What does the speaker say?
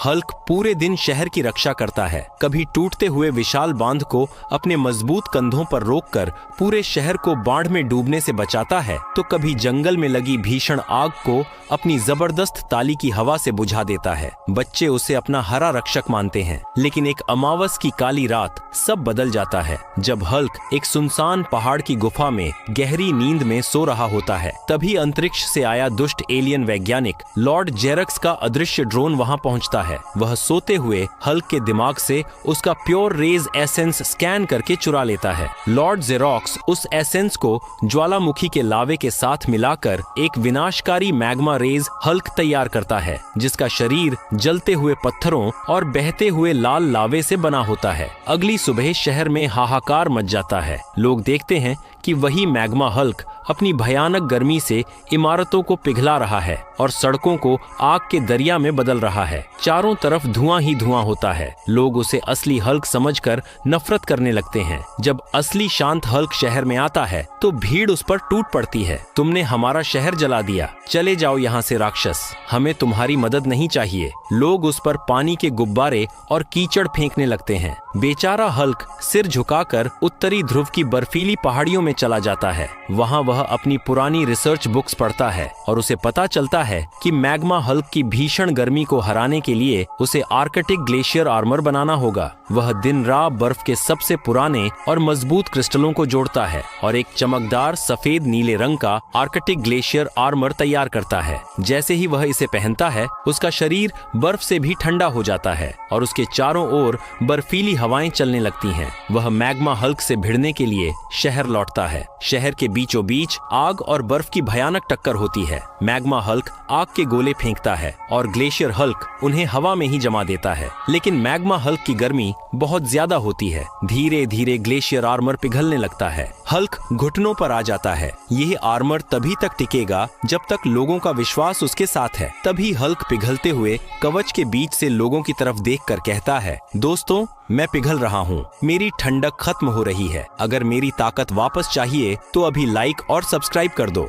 Hulk पूरे दिन शहर की रक्षा करता है, कभी टूटते हुए विशाल बांध को अपने मजबूत कंधों पर रोककर पूरे शहर को बाढ़ में डूबने से बचाता है, तो कभी जंगल में लगी भीषण आग को अपनी जबरदस्त ताली की हवा से बुझा देता है। बच्चे उसे अपना हरा रक्षक मानते हैं, लेकिन एक अमावस की काली रात सब बदल जाता है। जब हल्क एक सुनसान पहाड़ की गुफा में गहरी नींद में सो रहा होता है, तभी अंतरिक्ष से आया दुष्ट एलियन वैज्ञानिक लॉर्ड जेरक्स का अदृश्य ड्रोन वहां पहुंचता है। वह सोते हुए हल्क के दिमाग से उसका प्योर रेज एसेंस स्कैन करके चुरा लेता है। लॉर्ड जेरॉक्स उस एसेंस को ज्वालामुखी के लावे के साथ मिलाकर एक विनाशकारी मैग्मा रेज हल्क तैयार करता है, जिसका शरीर जलते हुए पत्थरों और बहते हुए लाल लावे से बना होता है। अगली सुबह शहर में हाहाकार मच जाता है। लोग देखते हैं कि वही मैग्मा हल्क अपनी भयानक गर्मी से इमारतों को पिघला रहा है और सड़कों को आग के दरिया में बदल रहा है। चारों तरफ धुआं ही धुआं होता है। लोग उसे असली हल्क समझकर नफरत करने लगते हैं। जब असली शांत हल्क शहर में आता है तो भीड़ उस पर टूट पड़ती है। तुमने हमारा शहर जला दिया, चले जाओ यहाँ से राक्षस, हमें तुम्हारी मदद नहीं चाहिए। लोग उस पर पानी के गुब्बारे और कीचड़ फेंकने लगते हैं। बेचारा हल्क सिर झुकाकर उत्तरी ध्रुव की बर्फीली पहाड़ियों में चला जाता है। वहाँ वह अपनी पुरानी रिसर्च बुक्स पढ़ता है और उसे पता चलता है कि मैग्मा हल्क की भीषण गर्मी को हराने के लिए उसे आर्कटिक ग्लेशियर आर्मर बनाना होगा। वह दिन रात बर्फ के सबसे पुराने और मजबूत क्रिस्टलों को जोड़ता है और एक चमकदार सफेद नीले रंग का आर्कटिक ग्लेशियर आर्मर तैयार करता है। जैसे ही वह इसे पहनता है, उसका शरीर बर्फ से भी ठंडा हो जाता है और उसके चारों ओर बर्फीली हवाएं चलने लगती हैं। वह मैग्मा हल्क से भिड़ने के लिए शहर लौटता है। शहर के बीचों बीच आग और बर्फ की भयानक टक्कर होती है। मैग्मा हल्क आग के गोले फेंकता है और ग्लेशियर हल्क उन्हें हवा में ही जमा देता है। लेकिन मैग्मा हल्क की गर्मी बहुत ज्यादा होती है। धीरे धीरे ग्लेशियर आर्मर पिघलने लगता है। हल्क घुटनों पर आ जाता है। यह आर्मर तभी तक टिकेगा जब तक लोगों का विश्वास उसके साथ है। तभी हल्क पिघलते हुए कवच के बीच से लोगों की तरफ देखकर कहता है, दोस्तों, मैं पिघल रहा हूँ, मेरी ठंडक खत्म हो रही है। अगर मेरी ताकत वापस चाहिए तो अभी लाइक और सब्सक्राइब कर दो।